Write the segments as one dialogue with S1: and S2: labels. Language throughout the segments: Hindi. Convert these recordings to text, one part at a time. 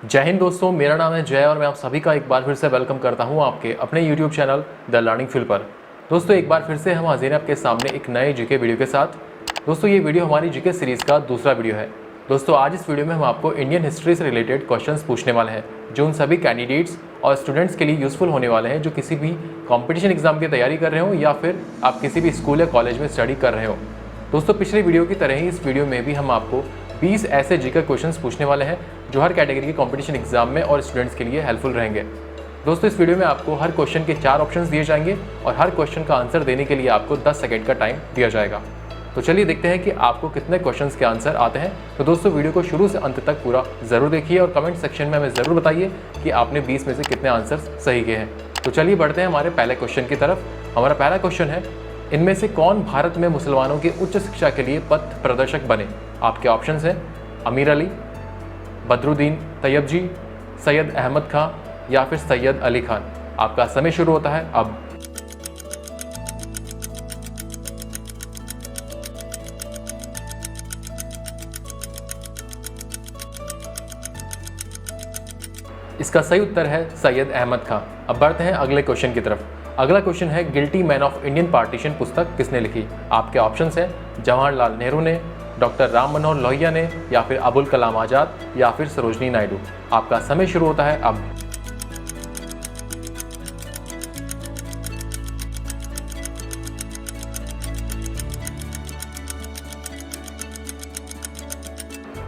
S1: जय हिंद दोस्तों, मेरा नाम है जय और मैं आप सभी का एक बार फिर से वेलकम करता हूं आपके अपने YouTube channel the learning field पर। दोस्तों एक बार फिर से हम हाजिर हैं आपके सामने एक नए जीके वीडियो के साथ। दोस्तों ये वीडियो हमारी जीके सीरीज़ का दूसरा वीडियो है। दोस्तों आज इस वीडियो में हम आपको इंडियन हिस्ट्री से रिलेटेड क्वेश्चंस पूछने वाले हैं जो उन सभी कैंडिडेट्स और स्टूडेंट्स के लिए यूज़फुल होने वाले हैं जो किसी भी कॉम्पिटिशन एग्जाम की तैयारी कर रहे हो या फिर आप किसी भी स्कूल या कॉलेज में स्टडी कर रहे हो। दोस्तों पिछले वीडियो की तरह ही इस वीडियो में भी हम आपको 20 ऐसे जीके क्वेश्चंस पूछने वाले हैं जो हर कैटेगरी के कंपटीशन एग्जाम में और स्टूडेंट्स के लिए हेल्पफुल रहेंगे। दोस्तों इस वीडियो में आपको हर क्वेश्चन के 4 ऑप्शंस दिए जाएंगे और हर क्वेश्चन का आंसर देने के लिए आपको 10 सेकंड का टाइम दिया जाएगा। तो चलिए देखते हैं कि आपको कितने क्वेश्चंस के आंसर आते हैं। तो दोस्तों वीडियो को शुरू से अंत तक पूरा ज़रूर देखिए और कमेंट सेक्शन में हमें ज़रूर बताइए कि आपने 20 में से कितने आंसर सही किए हैं। तो चलिए बढ़ते हैं हमारे पहले क्वेश्चन की तरफ। हमारा पहला क्वेश्चन है, इनमें से कौन भारत में मुसलमानों की उच्च शिक्षा के लिए पथ प्रदर्शक बने? आपके ऑप्शन हैं अमीर अली, बदरुद्दीन तैयब जी, सैयद अहमद खां या फिर सैयद अली खान। आपका समय शुरू होता है अब। इसका सही उत्तर है सैयद अहमद खां। अब बढ़ते हैं अगले क्वेश्चन की तरफ। अगला क्वेश्चन है, guilty man of Indian partition पुस्तक किसने लिखी? आपके ऑप्शंस हैं जवाहरलाल नेहरू ने, डॉक्टर राम मनोहर लोहिया ने या फिर अबुल कलाम आज़ाद या फिर सरोजनी नायडू। आपका समय शुरू होता है अब।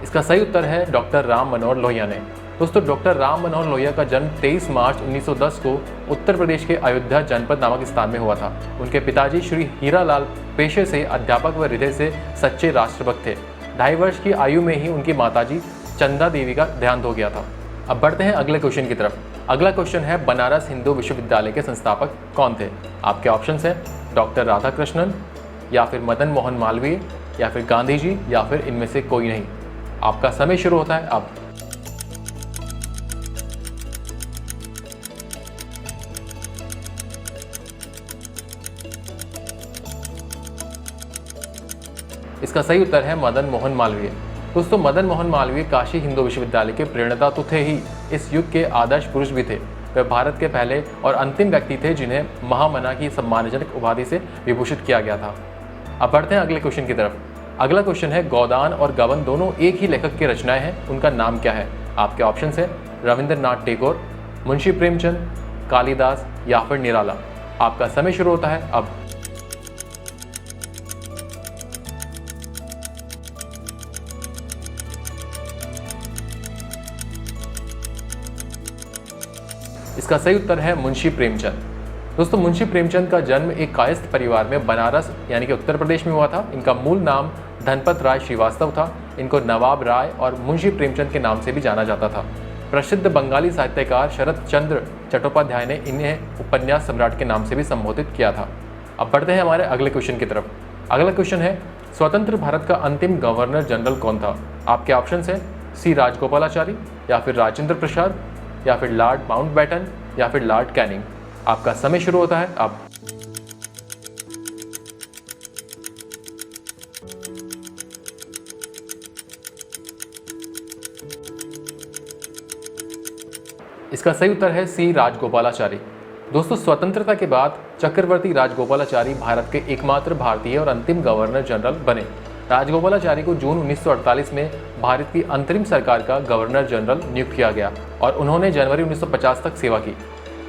S1: इसका सही उत्तर है डॉक्टर राम मनोहर लोहिया ने। दोस्तों डॉक्टर राम मनोहर लोहिया का जन्म 23 मार्च 1910 को उत्तर प्रदेश के अयोध्या जनपद नामक स्थान में हुआ था। उनके पिताजी श्री हीरालाल पेशे से अध्यापक व हृदय से सच्चे राष्ट्रभक्त थे। 2.5 वर्ष की आयु में ही उनकी माताजी चंदा देवी का देहांत हो गया था। अब बढ़ते हैं अगले क्वेश्चन की तरफ। अगला क्वेश्चन है, बनारस हिंदू विश्वविद्यालय के संस्थापक कौन थे? आपके ऑप्शन हैं डॉक्टर राधाकृष्णन या फिर मदन मोहन मालवीय या फिर गांधी जी या फिर इनमें से कोई नहीं। आपका समय शुरू होता है अब। इसका सही उत्तर है मदन मोहन मालवीय। दोस्तों मदन मोहन मालवीय काशी हिंदू विश्वविद्यालय के प्रणेता तो थे ही, इस युग के आदर्श पुरुष भी थे। वे भारत के पहले और अंतिम व्यक्ति थे जिन्हें महामना की सम्मानजनक उपाधि से विभूषित किया गया था। अब बढ़ते हैं अगले क्वेश्चन की तरफ। अगला क्वेश्चन है, गोदान और गबन दोनों एक ही लेखक की रचनाएं हैं, उनका नाम क्या है? आपके ऑप्शन हैं रविंद्रनाथ टैगोर, मुंशी प्रेमचंद, कालिदास या फिर निराला। आपका समय शुरू होता है अब। इसका सही उत्तर है मुंशी प्रेमचंद। दोस्तों मुंशी प्रेमचंद का जन्म एक कायस्थ परिवार में बनारस यानी कि उत्तर प्रदेश में हुआ था। इनका मूल नाम धनपत राय श्रीवास्तव था। इनको नवाब राय और मुंशी प्रेमचंद के नाम से भी जाना जाता था। प्रसिद्ध बंगाली साहित्यकार शरत चंद्र चट्टोपाध्याय ने इन्हें उपन्यास सम्राट के नाम से भी संबोधित किया था। अब बढ़ते हैं हमारे अगले क्वेश्चन की तरफ। अगला क्वेश्चन है, स्वतंत्र भारत का अंतिम गवर्नर जनरल कौन था? आपके ऑप्शन हैं सी राजगोपालाचारी या फिर राजेंद्र प्रसाद या फिर लॉर्ड माउंटबेटन या फिर लॉर्ड कैनिंग। आपका समय शुरू होता है अब। इसका सही उत्तर है सी राजगोपालाचारी। दोस्तों स्वतंत्रता के बाद चक्रवर्ती राजगोपालाचारी भारत के एकमात्र भारतीय और अंतिम गवर्नर जनरल बने। राजगोपालाचारी को जून 1948 में भारत की अंतरिम सरकार का गवर्नर जनरल नियुक्त किया गया और उन्होंने जनवरी 1950 तक सेवा की।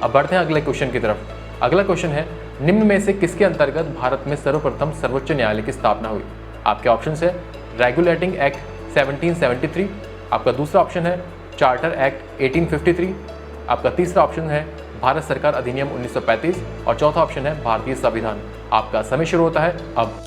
S1: अब बढ़ते हैं अगले क्वेश्चन की तरफ। अगला क्वेश्चन है, निम्न में से किसके अंतर्गत भारत में सर्वप्रथम सर्वोच्च न्यायालय की स्थापना हुई? आपके ऑप्शन है रेगुलेटिंग एक्ट 1773, आपका दूसरा ऑप्शन है चार्टर एक्ट 1853, आपका तीसरा ऑप्शन है भारत सरकार अधिनियम 1935 और चौथा ऑप्शन है भारतीय संविधान। आपका समय शुरू होता है अब।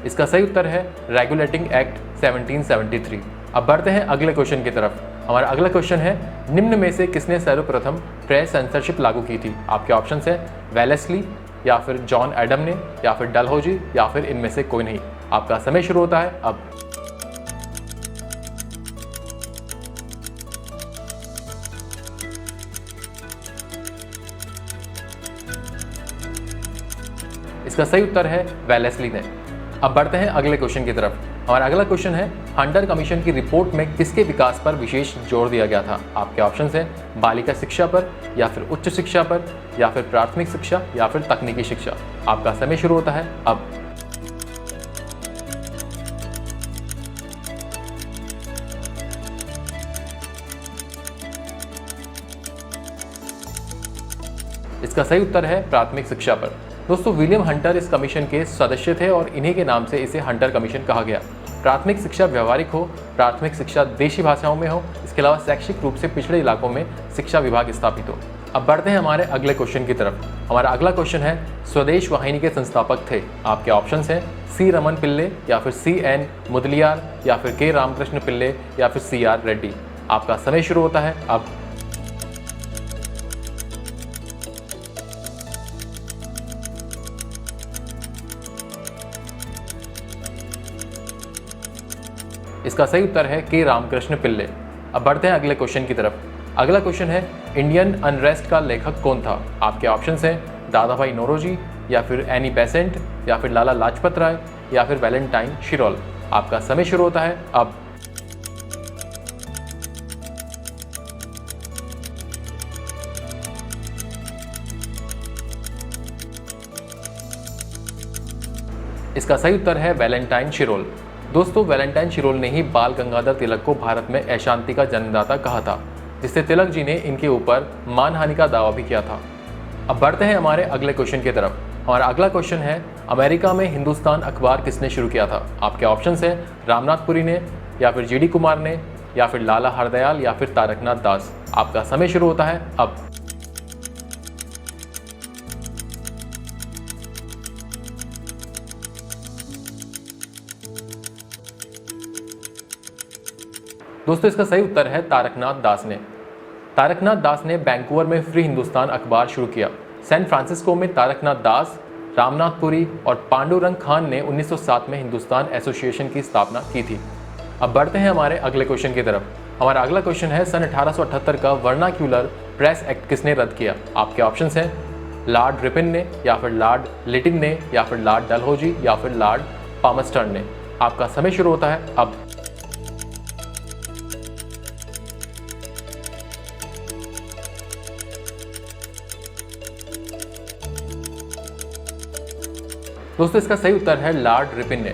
S1: इसका सही उत्तर है रेगुलेटिंग एक्ट 1773। अब बढ़ते हैं अगले क्वेश्चन की तरफ। हमारा अगला क्वेश्चन है, निम्न में से किसने सर्वप्रथम प्रेस सेंसरशिप लागू की थी? आपके ऑप्शन हैं वेलेस्ली या फिर जॉन एडम ने या फिर डलहौजी या फिर इनमें से कोई नहीं। आपका समय शुरू होता है अब। इसका सही उत्तर है वेलेस्ली ने। अब बढ़ते हैं अगले क्वेश्चन की तरफ। हमारा अगला क्वेश्चन है, हंटर कमीशन की रिपोर्ट में किसके विकास पर विशेष जोर दिया गया था? आपके ऑप्शंस हैं बालिका शिक्षा पर, या फिर उच्च शिक्षा पर, या फिर प्राथमिक शिक्षा, या फिर तकनीकी शिक्षा। आपका समय शुरू होता है अब। इसका सही उत्तर है प्राथमिक शिक्षा पर। दोस्तों, विलियम हंटर इस कमीशन के सदस्य थे और इन्हीं के नाम से इसे हंटर कमीशन कहा गया। प्राथमिक शिक्षा व्यवहारिक हो, प्राथमिक शिक्षा देशी भाषाओं में हो, इसके अलावा शैक्षिक रूप से पिछड़े इलाकों में शिक्षा विभाग स्थापित हो। अब बढ़ते हैं हमारे अगले क्वेश्चन की तरफ। हमारा अगला क्वेश्चन है, स्वदेश वाहिनी के संस्थापक थे? आपके ऑप्शंस हैं सी रमन पिल्ले, या फिर सी एन मुदलियार, या फिर के रामकृष्ण पिल्ले, या फिर सी आर रेड्डी। आपका समय शुरू होता है अब। इसका सही उत्तर है के रामकृष्ण पिल्ले। अब बढ़ते हैं अगले क्वेश्चन की तरफ। अगला क्वेश्चन है, इंडियन अनरेस्ट का लेखक कौन था? आपके ऑप्शंस हैं दादा भाई नौरोजी, या फिर एनी बेसेंट, या फिर लाला लाजपत राय, या फिर वैलेंटाइन शिरोल। आपका समय शुरू होता है अब। इसका सही उत्तर है वैलेंटाइन शिरोल। दोस्तों, वैलेंटाइन शिरोल ने ही बाल गंगाधर तिलक को भारत में अशांति का जन्मदाता कहा था, जिससे तिलक जी ने इनके ऊपर मानहानि का दावा भी किया था। अब बढ़ते हैं हमारे अगले क्वेश्चन की तरफ। हमारा अगला क्वेश्चन है, अमेरिका में हिंदुस्तान अखबार किसने शुरू किया था? आपके ऑप्शंस हैं रामनाथपुरी ने, या फिर जीडी कुमार ने, या फिर लाला हरदयाल, या फिर तारकनाथ दास। आपका समय शुरू होता है अब। दोस्तों, इसका सही उत्तर है तारकनाथ दास ने। तारकनाथ दास ने वैंकूवर में फ्री हिंदुस्तान अखबार शुरू किया। सैन फ्रांसिस्को में तारकनाथ दास, रामनाथपुरी और पांडुरंग खान ने 1907 में हिंदुस्तान एसोसिएशन की स्थापना की थी। अब बढ़ते हैं हमारे अगले क्वेश्चन की तरफ। हमारा अगला क्वेश्चन है, सन 1878 का वर्नाक्यूलर प्रेस एक्ट किसने रद्द किया? आपके ऑप्शंस हैं लॉर्ड रिपन ने, या फिर लॉर्ड लिटिन ने, या फिर लॉर्ड डलहौजी, या फिर लॉर्ड पामस्टर्न ने। आपका समय शुरू होता है अब। दोस्तों, इसका सही उत्तर है लॉर्ड रिपन ने।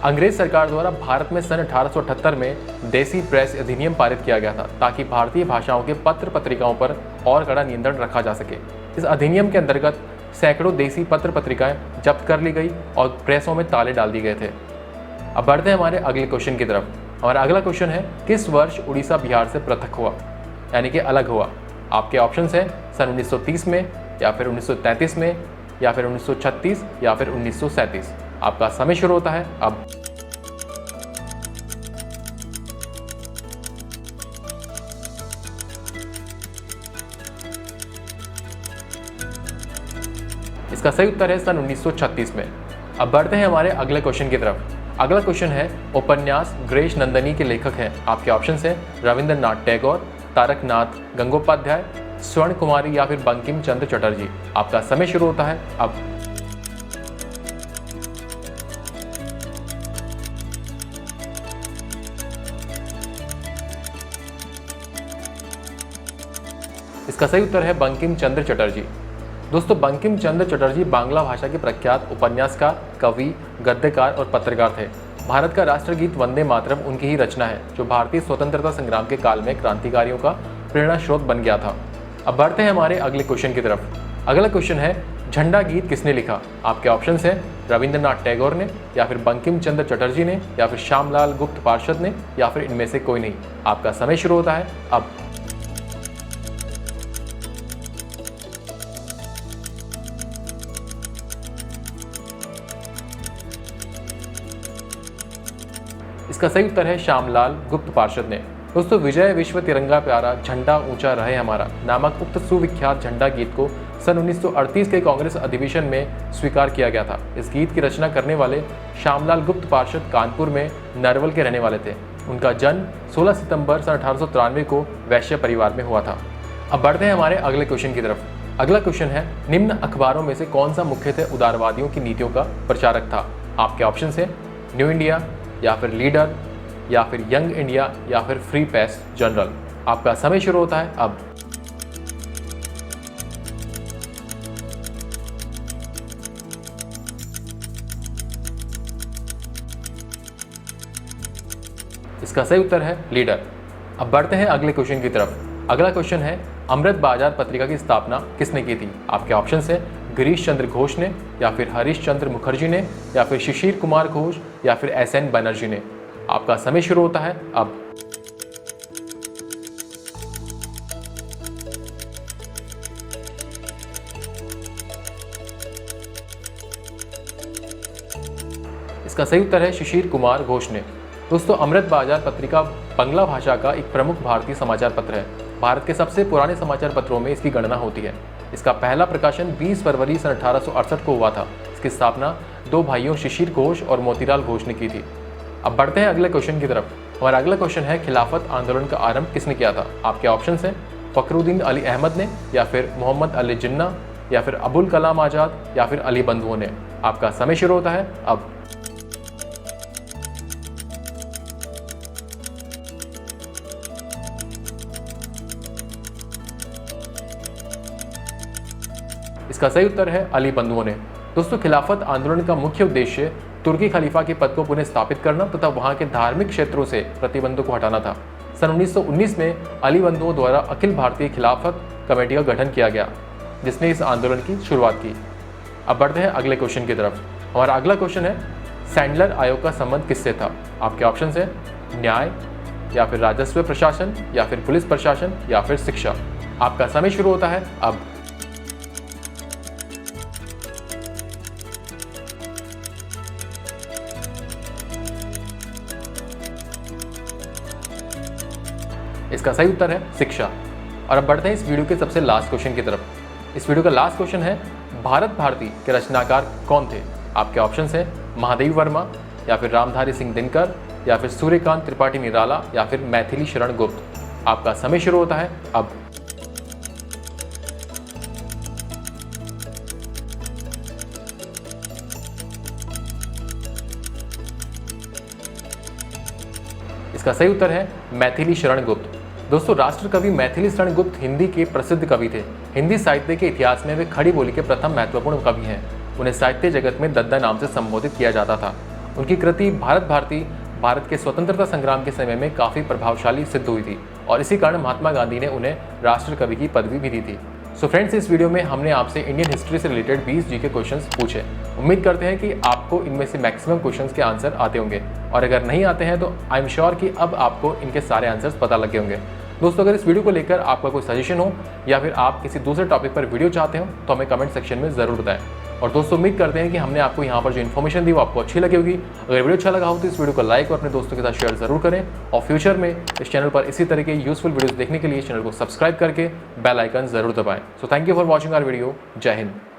S1: अंग्रेज सरकार द्वारा भारत में सन 1878 में देसी प्रेस अधिनियम पारित किया गया था, ताकि भारतीय भाषाओं के पत्र पत्रिकाओं पर और कड़ा नियंत्रण रखा जा सके। इस अधिनियम के अंतर्गत सैकड़ों देसी पत्र पत्रिकाएं जब्त कर ली गई और प्रेसों में ताले डाल दिए गए थे। अब बढ़ते हैं हमारे अगले क्वेश्चन की तरफ। हमारा अगला क्वेश्चन है, किस वर्ष उड़ीसा बिहार से पृथक हुआ, यानी कि अलग हुआ? आपके ऑप्शंस हैं सन 1930 में, या फिर 1933 में, या फिर 1936, या फिर 1937। आपका समय शुरू होता है अब। इसका सही उत्तर है सन 1936 में। अब बढ़ते हैं हमारे अगले क्वेश्चन की तरफ। अगला क्वेश्चन है, उपन्यास ग्रेश नंदनी के लेखक हैं? आपके ऑप्शंस हैं रविंद्रनाथ टैगोर, तारकनाथ गंगोपाध्याय, स्वर्ण कुमारी, या फिर बंकिम चंद्र चटर्जी। आपका समय शुरू होता है अब। इसका सही उत्तर है बंकिम चंद्र चटर्जी। दोस्तों, बंकिम चंद्र चटर्जी बांग्ला भाषा के प्रख्यात उपन्यासकार, कवि, गद्यकार और पत्रकार थे। भारत का राष्ट्रगीत वंदे मातरम उनकी ही रचना है, जो भारतीय स्वतंत्रता संग्राम के काल में क्रांतिकारियों का प्रेरणा स्रोत बन गया था। अब बढ़ते हैं हमारे अगले क्वेश्चन की तरफ। अगला क्वेश्चन है, झंडा गीत किसने लिखा? आपके ऑप्शंस हैं रविंद्रनाथ टैगोर ने, या फिर बंकिम चंद्र चटर्जी ने, या फिर श्यामलाल गुप्त पार्षद ने, या फिर इनमें से कोई नहीं। आपका समय शुरू होता है अब। इसका सही उत्तर है श्यामलाल गुप्त पार्षद ने। दोस्तों, विजय विश्व तिरंगा प्यारा झंडा ऊंचा रहे हमारा नामक उक्त सुविख्यात झंडा गीत को सन 1938 के कांग्रेस अधिवेशन में स्वीकार किया गया था। इस गीत की रचना करने वाले श्यामलाल गुप्त पार्षद कानपुर में नरवल के रहने वाले थे। उनका जन्म 16 सितंबर सन 1893 को वैश्य परिवार में हुआ था। अब बढ़ते हैं हमारे अगले क्वेश्चन की तरफ। अगला क्वेश्चन है, निम्न अखबारों में से कौन सा मुख्यतः उदारवादियों की नीतियों का प्रचारक था? आपके ऑप्शन है न्यू इंडिया, या फिर लीडर, या फिर यंग इंडिया, या फिर फ्री प्रेस जर्नल। आपका समय शुरू होता है अब। इसका सही उत्तर है लीडर। अब बढ़ते हैं अगले क्वेश्चन की तरफ। अगला क्वेश्चन है, अमृत बाजार पत्रिका की स्थापना किसने की थी? आपके ऑप्शन है गिरीश चंद्र घोष ने, या फिर हरीश चंद्र मुखर्जी ने, या फिर शिशिर कुमार घोष, या फिर SN बनर्जी ने। आपका समय शुरू होता है अब। इसका सही उत्तर है शिशिर कुमार घोष ने। दोस्तों, अमृत बाजार पत्रिका बांग्ला भाषा का एक प्रमुख भारतीय समाचार पत्र है। भारत के सबसे पुराने समाचार पत्रों में इसकी गणना होती है। इसका पहला प्रकाशन 20 फरवरी सन 1868 को हुआ था। इसकी स्थापना 2 भाइयों शिशिर घोष और मोतीलाल घोष ने की थी। अब बढ़ते हैं अगले क्वेश्चन की तरफ। हमारा अगला क्वेश्चन है, खिलाफत आंदोलन का आरंभ किसने किया था? आपके ऑप्शन है फखरुद्दीन अली अहमद ने, या फिर मोहम्मद अली जिन्ना, या फिर अबुल कलाम आज़ाद, या फिर अली बंधुओं ने। आपका समय शुरू होता है अब। इसका सही उत्तर है अली बंधुओं ने। दोस्तों, खिलाफत आंदोलन का मुख्य उद्देश्य तुर्की खलीफा के पद को पुनः स्थापित करना तथा वहां के धार्मिक क्षेत्रों से प्रतिबंधों को हटाना था। सन 1919 में अली बंधुओं द्वारा अखिल भारतीय खिलाफत कमेटी का गठन किया गया, जिसने इस आंदोलन की शुरुआत की। अब बढ़ते हैं अगले क्वेश्चन की तरफ। हमारा अगला क्वेश्चन है, सैंडलर आयोग का संबंध किससे था? आपके ऑप्शन है न्याय, या फिर राजस्व प्रशासन, या फिर पुलिस प्रशासन, या फिर शिक्षा। आपका समय शुरू होता है अब। इसका सही उत्तर है शिक्षा। और अब बढ़ते हैं इस वीडियो के सबसे लास्ट क्वेश्चन की तरफ। इस वीडियो का लास्ट क्वेश्चन है, भारत भारती के रचनाकार कौन थे? आपके ऑप्शन है महादेवी वर्मा, या फिर रामधारी सिंह दिनकर, या फिर सूर्यकांत त्रिपाठी निराला, या फिर मैथिली शरण गुप्त। आपका समय शुरू होता है अब। इसका सही उत्तर है मैथिली शरण गुप्त। दोस्तों, राष्ट्र कवि मैथिली शरण गुप्त हिंदी के प्रसिद्ध कवि थे। हिंदी साहित्य के इतिहास में वे खड़ी बोली के प्रथम महत्वपूर्ण कवि हैं। उन्हें साहित्य जगत में दद्दा नाम से संबोधित किया जाता था। उनकी कृति भारत भारती भारत के स्वतंत्रता संग्राम के समय में काफ़ी प्रभावशाली सिद्ध हुई थी, और इसी कारण महात्मा गांधी ने उन्हें राष्ट्र कवि की पदवी भी दी थी। सो फ्रेंड्स, इस वीडियो में हमने आपसे इंडियन हिस्ट्री से रिलेटेड 20 जीके क्वेश्चंस पूछे। उम्मीद करते हैं कि आपको इनमें से मैक्सिमम क्वेश्चंस के आंसर आते होंगे, और अगर नहीं आते हैं तो आई एम श्योर कि अब आपको इनके सारे आंसर्स पता लगे होंगे। दोस्तों, अगर इस वीडियो को लेकर आपका कोई सजेशन हो, या फिर आप किसी दूसरे टॉपिक पर वीडियो चाहते हो, तो हमें कमेंट सेक्शन में ज़रूर बताएं। और दोस्तों, उम्मीद करते हैं कि हमने आपको यहाँ पर जो इन्फॉर्मेशन दी वो आपको अच्छी लगी होगी। अगर वीडियो अच्छा लगा हो तो इस वीडियो को लाइक और अपने दोस्तों के साथ शेयर जरूर करें, और फ्यूचर में इस चैनल पर इसी तरह के यूजफुल वीडियोस देखने के लिए चैनल को सब्सक्राइब करके बेल आइकन जरूर दबाएं। So thank you for watching our video. जय हिंद।